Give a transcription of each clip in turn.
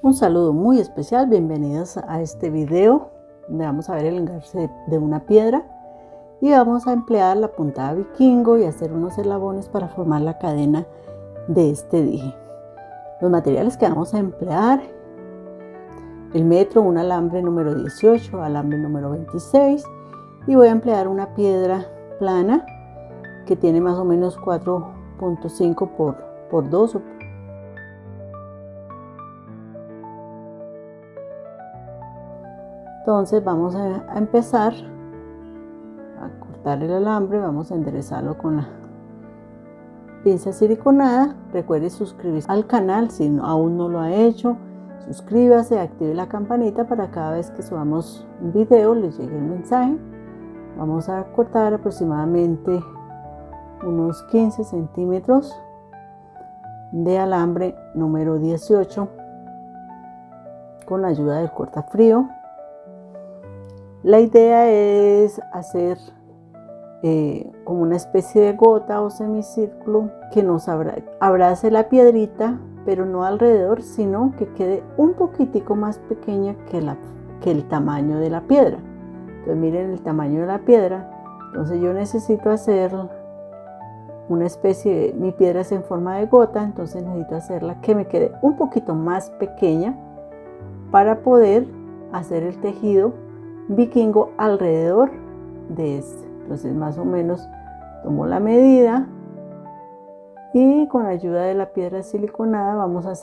Un saludo muy especial, bienvenidos a este video donde vamos a ver el engarce de una piedra y vamos a emplear la puntada vikingo y hacer unos eslabones para formar la cadena de este dije. Los materiales que vamos a emplear: el metro, un alambre número 18, alambre número 26, y voy a emplear una piedra plana que tiene más o menos 4.5 por 2. Entonces vamos a empezar a cortar el alambre, vamos a enderezarlo con la pinza siliconada. Recuerde suscribirse al canal si aún no lo ha hecho. Suscríbase, active la campanita para cada vez que subamos un video les llegue el mensaje. Vamos a cortar aproximadamente unos 15 centímetros de alambre número 18 con la ayuda del cortafrío. La idea es hacer como una especie de gota o semicírculo que nos abrace la piedrita, pero no alrededor, sino que quede un poquitico más pequeña que el tamaño de la piedra. Entonces miren el tamaño de la piedra. Entonces yo necesito hacer una especie de, mi piedra es en forma de gota, entonces necesito hacerla que me quede un poquito más pequeña para poder hacer el tejido vikingo alrededor de este. Entonces más o menos tomo la medida y con ayuda de la piedra siliconada vamos a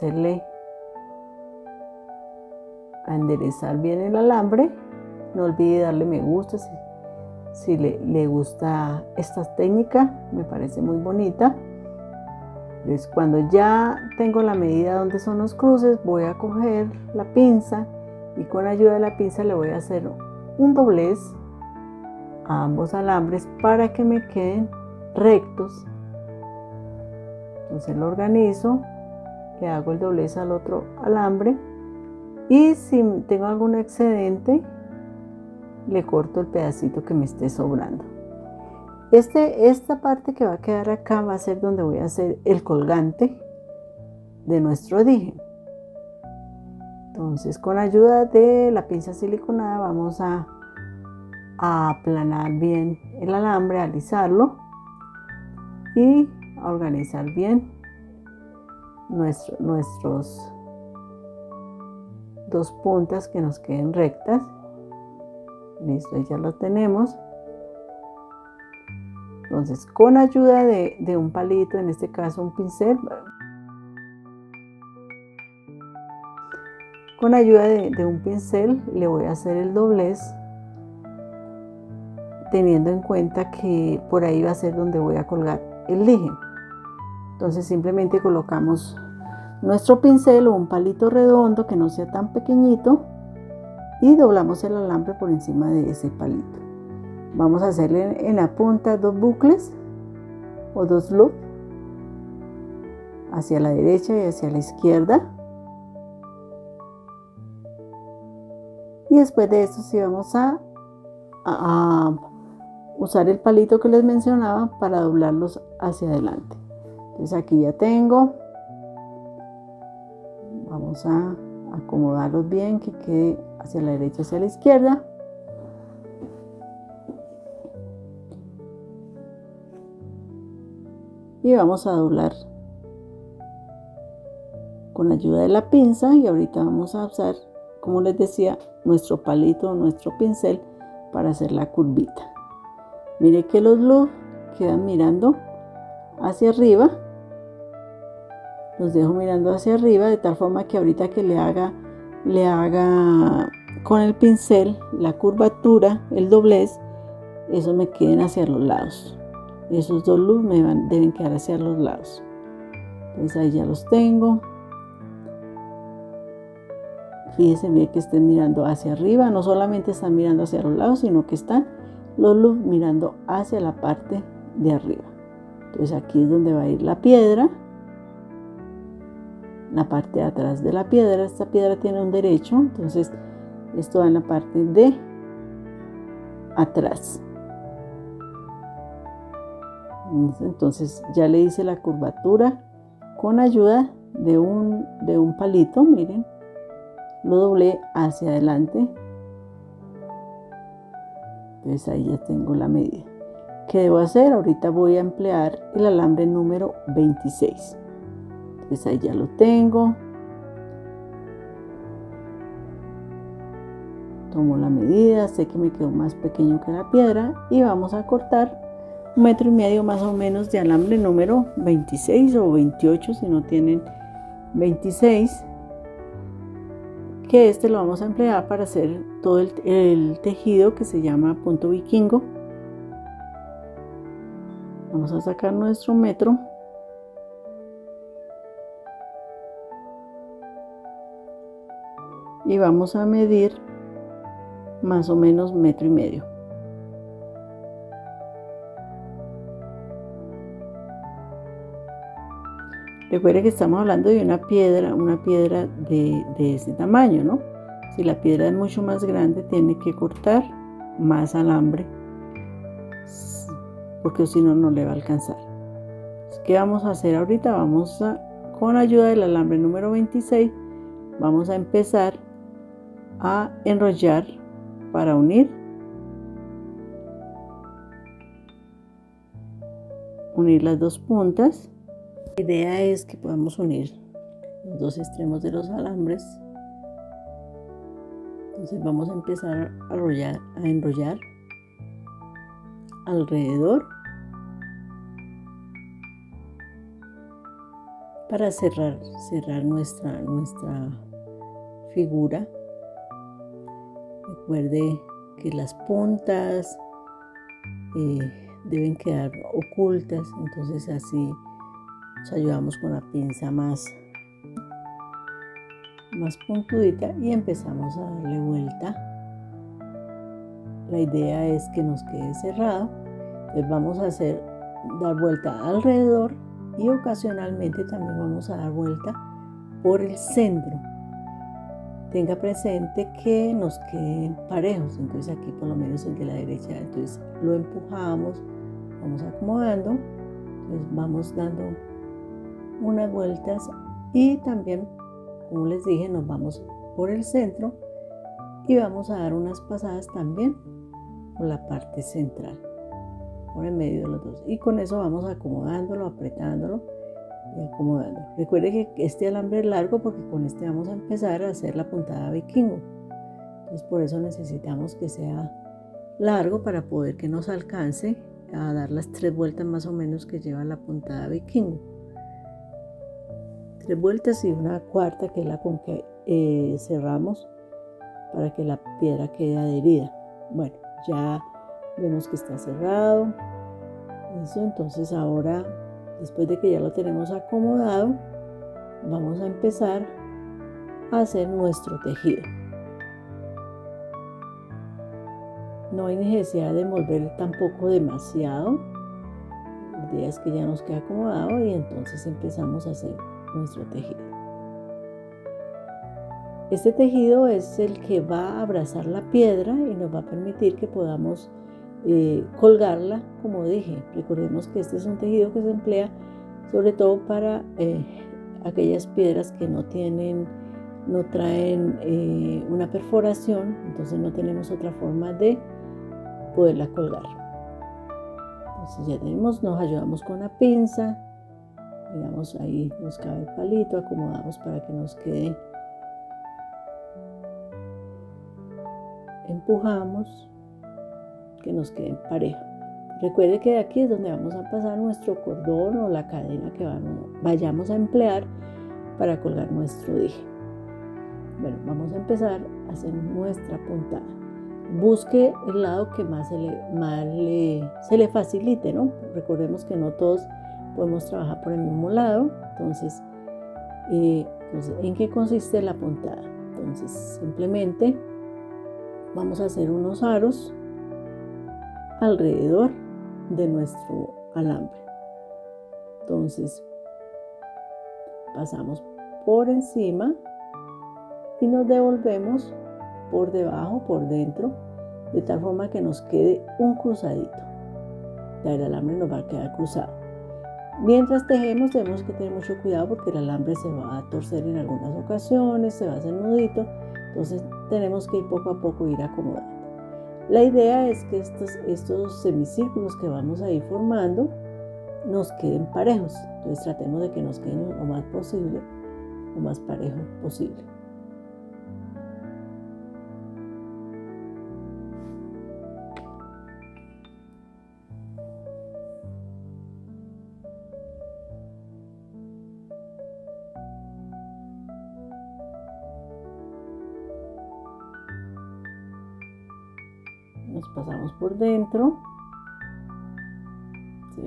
enderezar bien el alambre. No olvide darle me gusta si le gusta esta técnica, me parece muy bonita. Entonces cuando ya tengo la medida donde son los cruces, voy a coger la pinza y con ayuda de la pinza le voy a hacer un doblez a ambos alambres para que me queden rectos. Entonces lo organizo, le hago el doblez al otro alambre y si tengo algún excedente le corto el pedacito que me esté sobrando. Esta parte que va a quedar acá va a ser donde voy a hacer el colgante de nuestro dije. Entonces con ayuda de la pinza siliconada vamos a aplanar bien el alambre, a alisarlo y a organizar bien nuestros dos puntas que nos queden rectas. Listo, ya lo tenemos. Entonces con ayuda de un palito, en este caso un pincel, con ayuda de un pincel le voy a hacer el doblez, teniendo en cuenta que por ahí va a ser donde voy a colgar el dije. Entonces simplemente colocamos nuestro pincel o un palito redondo que no sea tan pequeñito y doblamos el alambre por encima de ese palito. Vamos a hacerle en la punta 2 bucles o 2 loops hacia la derecha y hacia la izquierda. Y después de esto sí vamos a usar el palito que les mencionaba para doblarlos hacia adelante. Entonces aquí ya tengo. Vamos a acomodarlos bien, que quede hacia la derecha y hacia la izquierda. Y vamos a doblar con la ayuda de la pinza y ahorita vamos a usar, como les decía, nuestro palito, nuestro pincel para hacer la curvita. Mire que los loops quedan mirando hacia arriba. Los dejo mirando hacia arriba de tal forma que ahorita que le haga con el pincel la curvatura, el doblez, eso me queden hacia los lados. Esos dos loops deben quedar hacia los lados. Entonces ahí ya los tengo. Fíjense bien que estén mirando hacia arriba, no solamente están mirando hacia los lados, sino que están los loops mirando hacia la parte de arriba. Entonces aquí es donde va a ir la piedra, la parte de atrás de la piedra. Esta piedra tiene un derecho, entonces esto va en la parte de atrás. Entonces ya le hice la curvatura con ayuda de un palito, miren, lo doblé hacia adelante. Entonces ahí ya tengo la medida. ¿Qué debo hacer? Ahorita voy a emplear el alambre número 26. Entonces ahí ya lo tengo. Tomo la medida, sé que me quedó más pequeño que la piedra y vamos a cortar 1,5 metros más o menos de alambre número 26 o 28 si no tienen 26, que este lo vamos a emplear para hacer todo el tejido que se llama punto vikingo. Vamos a sacar nuestro metro y vamos a medir más o menos 1,5 metros. Recuerde que estamos hablando de una piedra de ese tamaño, ¿no? Si la piedra es mucho más grande, tiene que cortar más alambre, porque si no, no le va a alcanzar. ¿Qué vamos a hacer ahorita? Con ayuda del alambre número 26, vamos a empezar a enrollar para unir las dos puntas. La idea es que podamos unir los dos extremos de los alambres. Entonces vamos a empezar a enrollar alrededor para cerrar nuestra figura. Recuerde que las puntas deben quedar ocultas, entonces así nos ayudamos con la pinza más puntudita y empezamos a darle vuelta. La idea es que nos quede cerrado. Entonces vamos a dar vuelta alrededor y ocasionalmente también vamos a dar vuelta por el centro. Tenga presente que nos queden parejos, entonces aquí por lo menos el de la derecha, entonces lo empujamos, vamos acomodando, entonces vamos dando unas vueltas y también, como les dije, nos vamos por el centro y vamos a dar unas pasadas también por la parte central, por el medio de los dos, y con eso vamos acomodándolo, apretándolo y acomodando. Recuerde que este alambre es largo porque con este vamos a empezar a hacer la puntada vikingo, entonces por eso necesitamos que sea largo para poder que nos alcance a dar las 3 vueltas más o menos que lleva la puntada vikingo. 3 vueltas y una cuarta que es la con que cerramos para que la piedra quede adherida. Bueno, ya vemos que está cerrado. Eso, entonces ahora, después de que ya lo tenemos acomodado, vamos a empezar a hacer nuestro tejido. No hay necesidad de envolver tampoco demasiado. La idea es que ya nos quede acomodado y entonces empezamos a hacer nuestro tejido. Este tejido es el que va a abrazar la piedra y nos va a permitir que podamos colgarla, como dije. Recordemos que este es un tejido que se emplea sobre todo para aquellas piedras que no traen una perforación, entonces no tenemos otra forma de poderla colgar. Entonces ya tenemos, nos ayudamos con la pinza, miramos ahí, nos cabe el palito, acomodamos para que nos quede, empujamos, que nos quede en pareja. Recuerde que de aquí es donde vamos a pasar nuestro cordón o la cadena que vayamos a emplear para colgar nuestro dije. Bueno, vamos a empezar a hacer nuestra puntada. Busque el lado que más se le facilite, ¿no? Recordemos que no todos podemos trabajar por el mismo lado. Entonces, ¿en qué consiste la puntada? Entonces, simplemente vamos a hacer unos aros alrededor de nuestro alambre. Entonces, pasamos por encima y nos devolvemos por debajo, por dentro, de tal forma que nos quede un cruzadito. El alambre nos va a quedar cruzado. Mientras tejemos tenemos que tener mucho cuidado porque el alambre se va a torcer en algunas ocasiones, se va a hacer nudito. Entonces tenemos que ir poco a poco ir acomodando. La idea es que estos semicírculos que vamos a ir formando nos queden parejos. Entonces tratemos de que nos queden lo más posible, lo más parejo posible. Nos pasamos por dentro, ¿sí?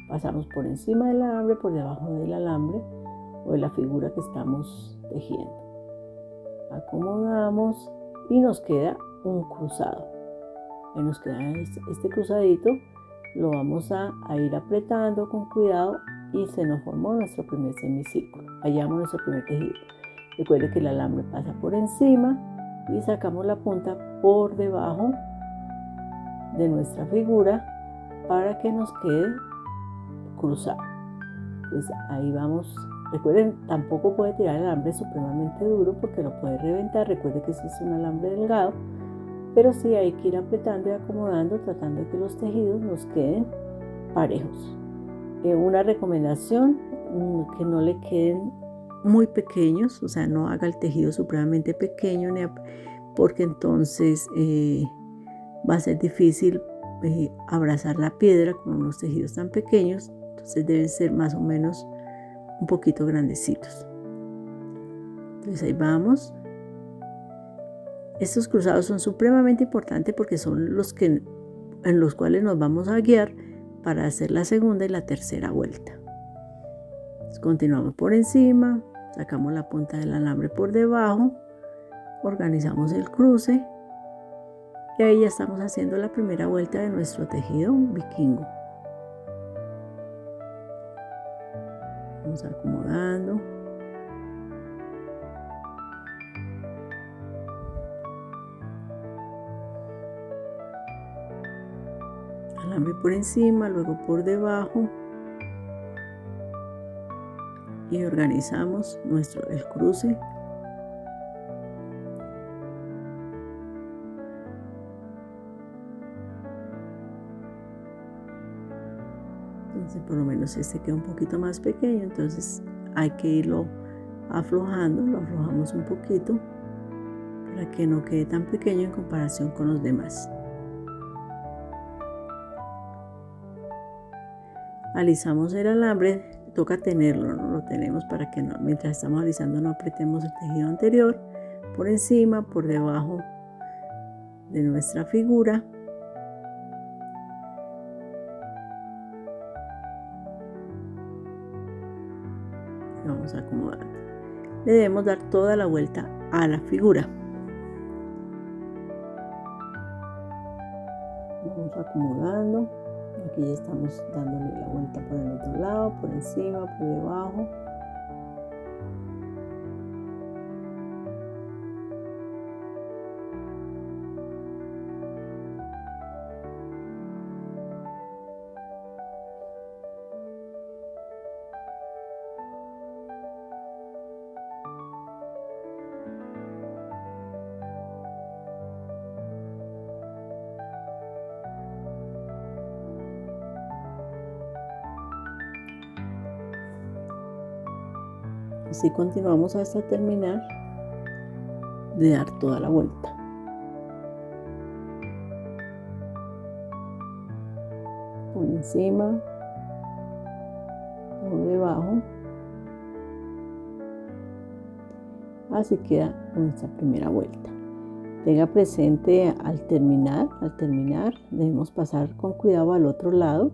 Pasamos por encima del alambre, por debajo del alambre o de la figura que estamos tejiendo. Acomodamos y nos queda un cruzado. Y nos queda este cruzadito, lo vamos a ir apretando con cuidado y se nos formó nuestro primer semicírculo. Hallamos nuestro primer tejido. Recuerde que el alambre pasa por encima y sacamos la punta por debajo de nuestra figura para que nos quede cruzado. Entonces ahí vamos. Recuerden, tampoco puede tirar el alambre supremamente duro porque lo puede reventar. Recuerde que este es un alambre delgado, pero sí hay que ir apretando y acomodando, tratando de que los tejidos nos queden parejos. Una recomendación, que no le queden muy pequeños, o sea, no haga el tejido supremamente pequeño, porque entonces va a ser difícil abrazar la piedra con unos tejidos tan pequeños. Entonces deben ser más o menos un poquito grandecitos. Entonces ahí vamos. Estos cruzados son supremamente importantes porque son en los cuales nos vamos a guiar para hacer la segunda y la tercera vuelta. Entonces, continuamos por encima, sacamos la punta del alambre por debajo, organizamos el cruce y ahí ya estamos haciendo la primera vuelta de nuestro tejido vikingo. Vamos acomodando. Alambre por encima, luego por debajo y organizamos el cruce. Entonces por lo menos este queda un poquito más pequeño, entonces hay que irlo aflojando, lo aflojamos un poquito para que no quede tan pequeño en comparación con los demás. Alisamos el alambre, toca tenerlo, ¿no? Lo tenemos para que no, mientras estamos alisando no apretemos el tejido anterior, por encima, por debajo de nuestra figura. Vamos a acomodar. Le debemos dar toda la vuelta a la figura. Vamos acomodando. Aquí ya estamos dándole la vuelta por el otro lado, por encima, por debajo. Así continuamos hasta terminar de dar toda la vuelta. Por encima, por debajo. Así queda nuestra primera vuelta. Tenga presente al terminar, debemos pasar con cuidado al otro lado,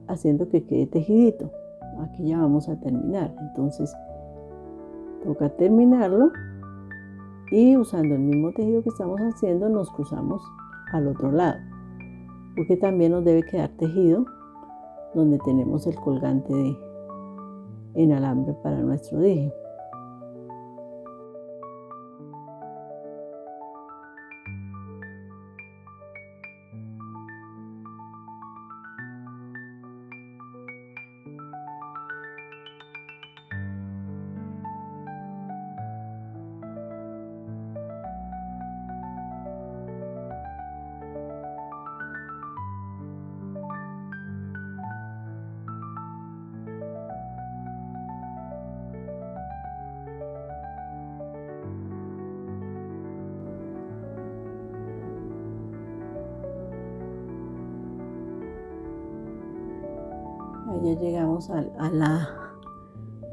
haciendo que quede tejidito. Aquí ya vamos a terminar, entonces toca terminarlo y usando el mismo tejido que estamos haciendo nos cruzamos al otro lado, porque también nos debe quedar tejido donde tenemos el colgante en alambre para nuestro dije. ya llegamos a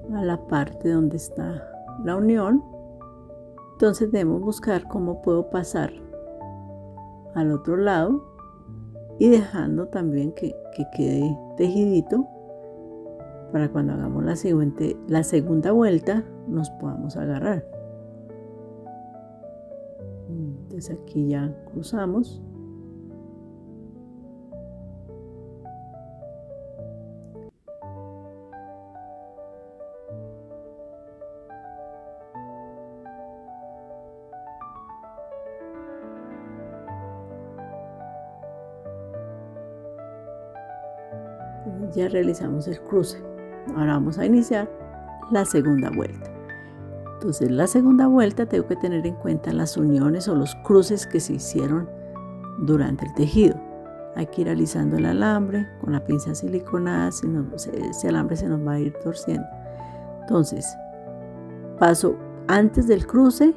la parte donde está la unión. Entonces debemos buscar cómo puedo pasar al otro lado y dejando también que quede tejidito para cuando hagamos la segunda vuelta nos podamos agarrar. Entonces aquí ya cruzamos. Ya realizamos el cruce. Ahora vamos a iniciar la segunda vuelta. Entonces la segunda vuelta tengo que tener en cuenta las uniones o los cruces que se hicieron durante el tejido. Hay que ir alisando el alambre con la pinza siliconada, si no, ese alambre se nos va a ir torciendo. Entonces paso antes del cruce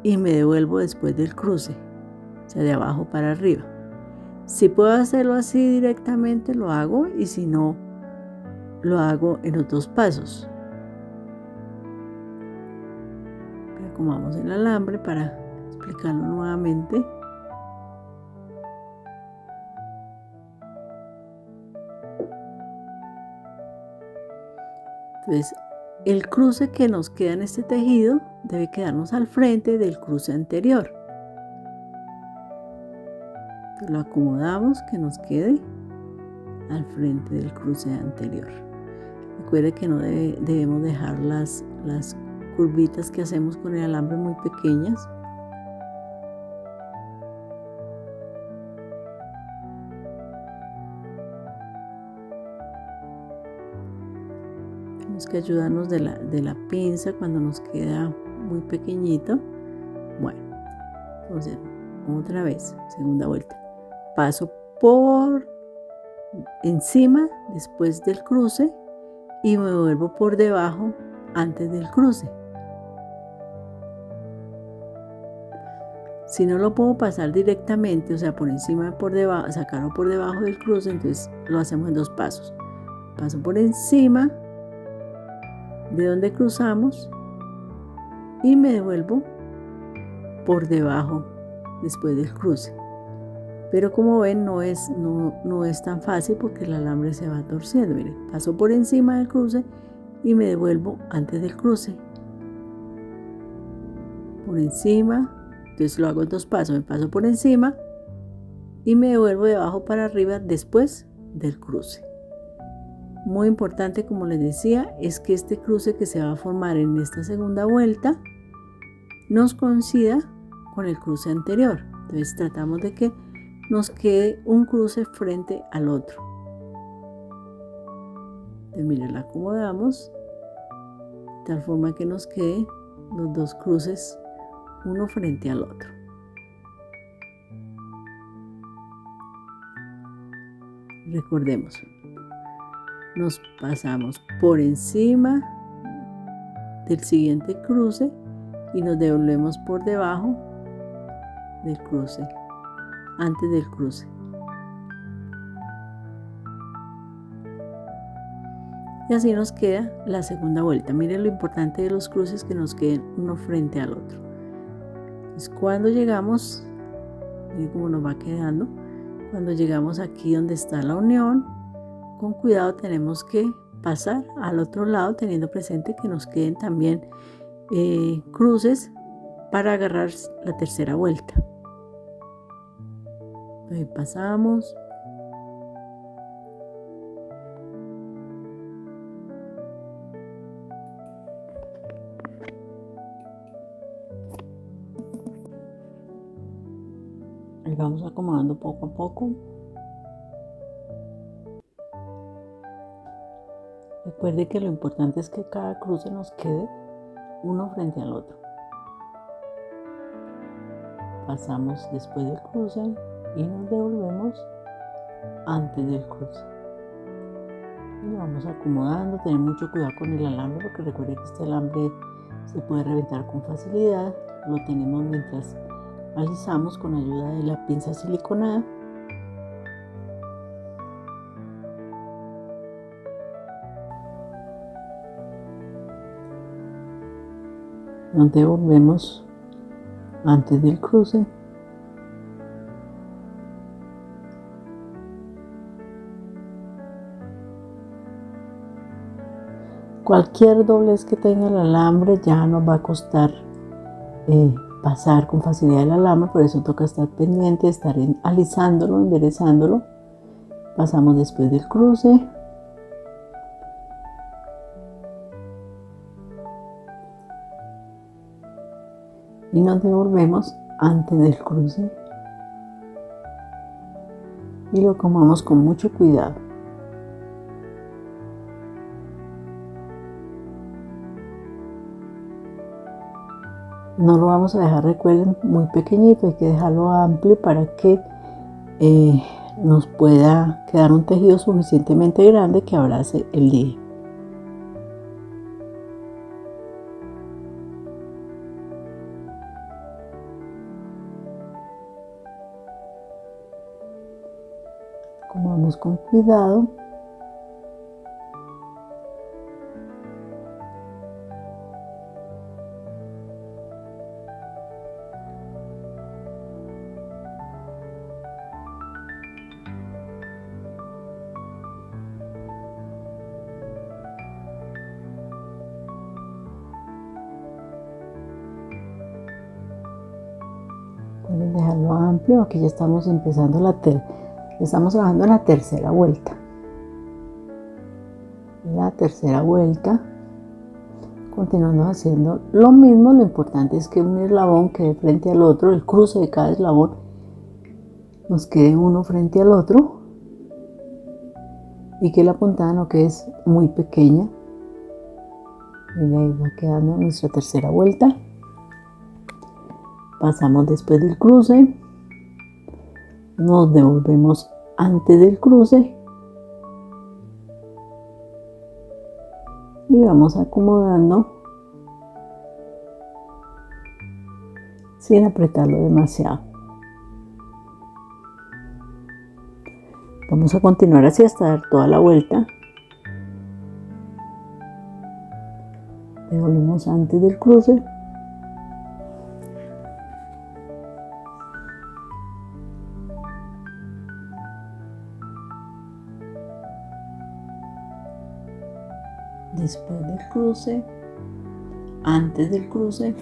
y me devuelvo después del cruce, o sea, de abajo para arriba. Si puedo hacerlo así directamente, lo hago, y si no, lo hago en los dos pasos. Acomodamos el alambre para explicarlo nuevamente. Entonces, el cruce que nos queda en este tejido debe quedarnos al frente del cruce anterior. Entonces, lo acomodamos que nos quede al frente del cruce anterior. Recuerde que no debemos dejar las curvitas que hacemos con el alambre muy pequeñas. Tenemos que ayudarnos de la pinza cuando nos queda muy pequeñito. Bueno, entonces otra vez, segunda vuelta. Paso por encima después del cruce y me vuelvo por debajo antes del cruce. Si no lo puedo pasar directamente, o sea, por encima, por debajo, sacarlo por debajo del cruce, entonces lo hacemos en dos pasos. Paso por encima de donde cruzamos y me devuelvo por debajo después del cruce. Pero como ven, no es tan fácil porque el alambre se va torciendo. Miren, paso por encima del cruce y me devuelvo antes del cruce. Por encima, entonces lo hago en dos pasos. Me paso por encima y me devuelvo de abajo para arriba después del cruce. Muy importante, como les decía, es que este cruce que se va a formar en esta segunda vuelta nos coincida con el cruce anterior. Entonces tratamos de que nos quede un cruce frente al otro. Entonces, miren, la acomodamos de tal forma que nos quede los dos cruces uno frente al otro. Recordemos, nos pasamos por encima del siguiente cruce y nos devolvemos por debajo del cruce, antes del cruce. Y así nos queda la segunda vuelta. Miren lo importante de los cruces, que nos queden uno frente al otro. Entonces, cuando llegamos, miren cómo nos va quedando. Cuando llegamos aquí donde está la unión, con cuidado tenemos que pasar al otro lado, teniendo presente que nos queden también cruces para agarrar la tercera vuelta. Ahí pasamos. Ahí vamos acomodando poco a poco. Recuerde que lo importante es que cada cruce nos quede uno frente al otro. Pasamos después del cruce y nos devolvemos antes del cruce. Y lo vamos acomodando, tener mucho cuidado con el alambre, porque recuerde que este alambre se puede reventar con facilidad. Lo tenemos mientras alisamos con ayuda de la pinza siliconada. Nos devolvemos antes del cruce. Cualquier doblez que tenga el alambre ya nos va a costar pasar con facilidad el alambre, por eso toca estar pendiente, estar alisándolo, enderezándolo. Pasamos después del cruce. Y nos devolvemos antes del cruce. Y lo comamos con mucho cuidado. No lo vamos a dejar, recuerden, muy pequeñito, hay que dejarlo amplio para que nos pueda quedar un tejido suficientemente grande que abrace el dije. Comamos con cuidado. Pueden dejarlo amplio. Aquí ya estamos empezando estamos trabajando en la tercera vuelta. La tercera vuelta, continuando haciendo lo mismo. Lo importante es que un eslabón quede frente al otro, el cruce de cada eslabón nos quede uno frente al otro y que la puntada no quede muy pequeña. Y ahí va quedando nuestra tercera vuelta. Pasamos después del cruce, nos devolvemos antes del cruce y vamos acomodando sin apretarlo demasiado. Vamos a continuar así hasta dar toda la vuelta. Devolvemos antes del cruce. Después del cruce, antes del cruce,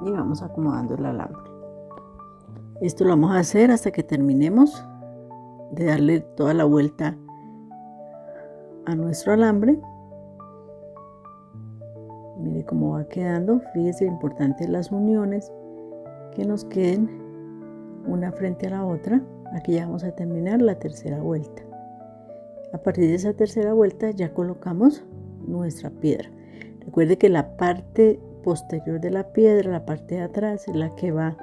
y vamos acomodando el alambre. Esto lo vamos a hacer hasta que terminemos de darle toda la vuelta a nuestro alambre. Mire cómo va quedando. Fíjese, importante las uniones, que nos queden una frente a la otra. Aquí ya vamos a terminar la tercera vuelta. A partir de esa tercera vuelta ya colocamos nuestra piedra. Recuerde que la parte posterior de la piedra, la parte de atrás, es la que va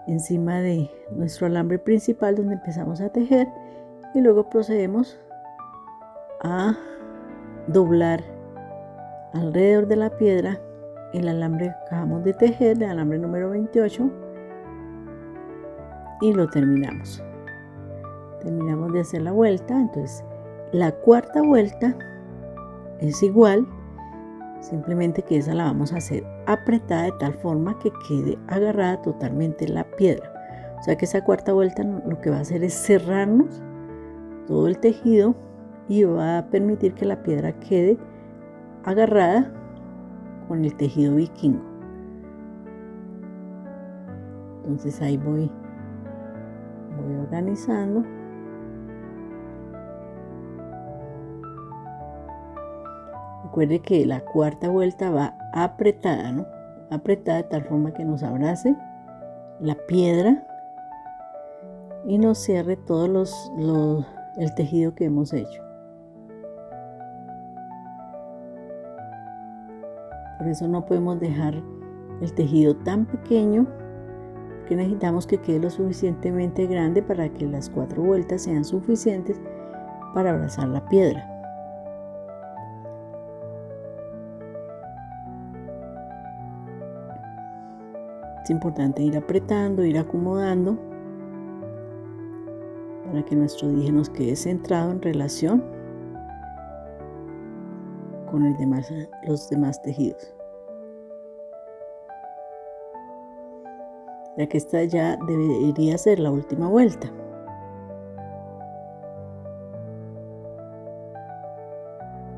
encima de nuestro alambre principal, donde empezamos a tejer, y luego procedemos a doblar alrededor de la piedra el alambre que acabamos de tejer, el alambre número 28, y lo terminamos. Terminamos de hacer la vuelta. Entonces la cuarta vuelta es igual, simplemente que esa la vamos a hacer apretada de tal forma que quede agarrada totalmente la piedra. O sea que esa cuarta vuelta lo que va a hacer es cerrarnos todo el tejido y va a permitir que la piedra quede agarrada con el tejido vikingo. Entonces ahí voy organizando. Recuerde que la cuarta vuelta va apretada, ¿no? Apretada de tal forma que nos abrace la piedra y nos cierre todo el tejido que hemos hecho. Por eso no podemos dejar el tejido tan pequeño, que necesitamos que quede lo suficientemente grande para que las 4 vueltas sean suficientes para abrazar la piedra. Es importante ir apretando, ir acomodando para que nuestro dije nos quede centrado en relación con los demás tejidos. Ya que esta ya debería ser la última vuelta.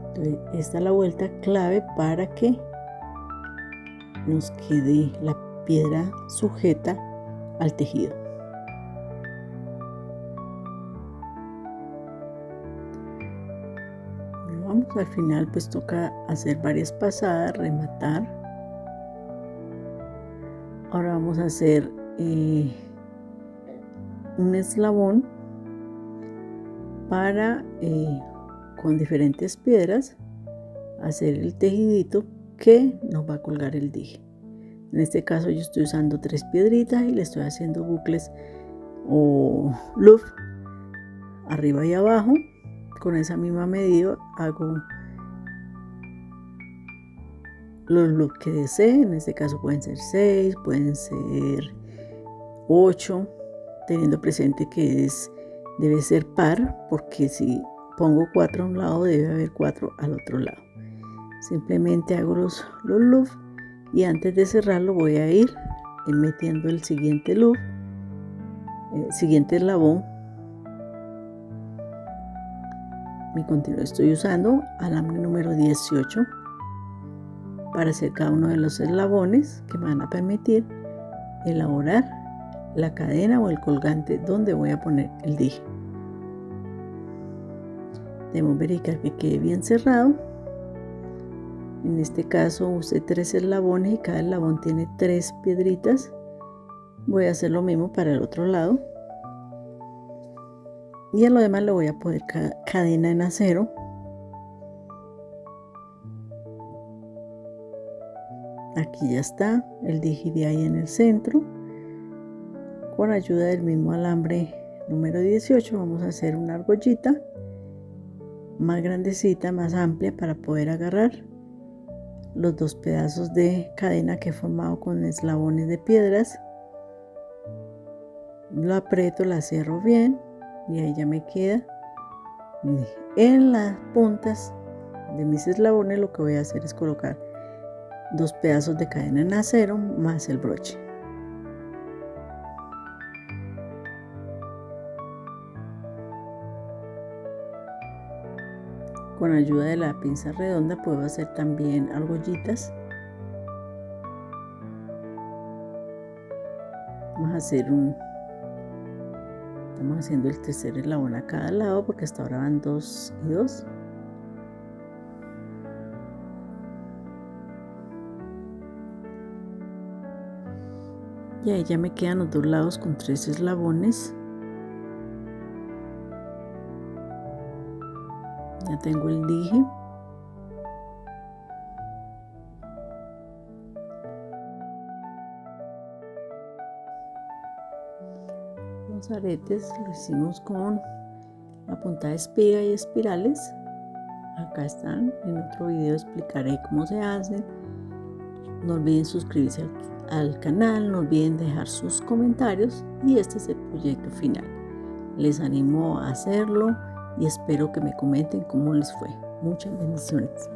Entonces, esta es la vuelta clave para que nos quede la piedra sujeta al tejido. Vamos, al final pues toca hacer varias pasadas, rematar. Ahora vamos a hacer un eslabón para con diferentes piedras hacer el tejidito que nos va a colgar el dije. En este caso yo estoy usando 3 piedritas y le estoy haciendo bucles o loop arriba y abajo. Con esa misma medida hago los loops que desee. En este caso pueden ser 6, pueden ser 8, teniendo presente que debe ser par, porque si pongo 4 a un lado debe haber 4 al otro lado. Simplemente hago los loops y antes de cerrarlo voy a ir metiendo el siguiente loop, el siguiente eslabón. Mi continuo estoy usando alambre número 18 para hacer cada uno de los eslabones que me van a permitir elaborar la cadena o el colgante donde voy a poner el dije. Debemos verificar que quede bien cerrado. En este caso usé 3 eslabones y cada eslabón tiene 3 piedritas. Voy a hacer lo mismo para el otro lado. Y a lo demás le voy a poner cadena en acero. Aquí ya está el dije de ahí en el centro. Con ayuda del mismo alambre número 18 vamos a hacer una argollita más grandecita, más amplia, para poder agarrar los 2 pedazos de cadena que he formado con eslabones de piedras. Lo aprieto, la cierro bien y ahí ya me queda en las puntas de mis eslabones. Lo que voy a hacer es colocar 2 pedazos de cadena en acero más el broche. Con ayuda de la pinza redonda puedo hacer también argollitas. Estamos haciendo el tercer eslabón a cada lado porque hasta ahora van 2 y 2. Y ahí ya me quedan los 2 lados con 3 eslabones. Ya tengo el dije. Los aretes lo hicimos con la punta de espiga y espirales. Acá están. En otro video explicaré cómo se hacen. No olviden suscribirse al canal, no olviden dejar sus comentarios, y este es el proyecto final. Les animo a hacerlo y espero que me comenten cómo les fue. Muchas bendiciones.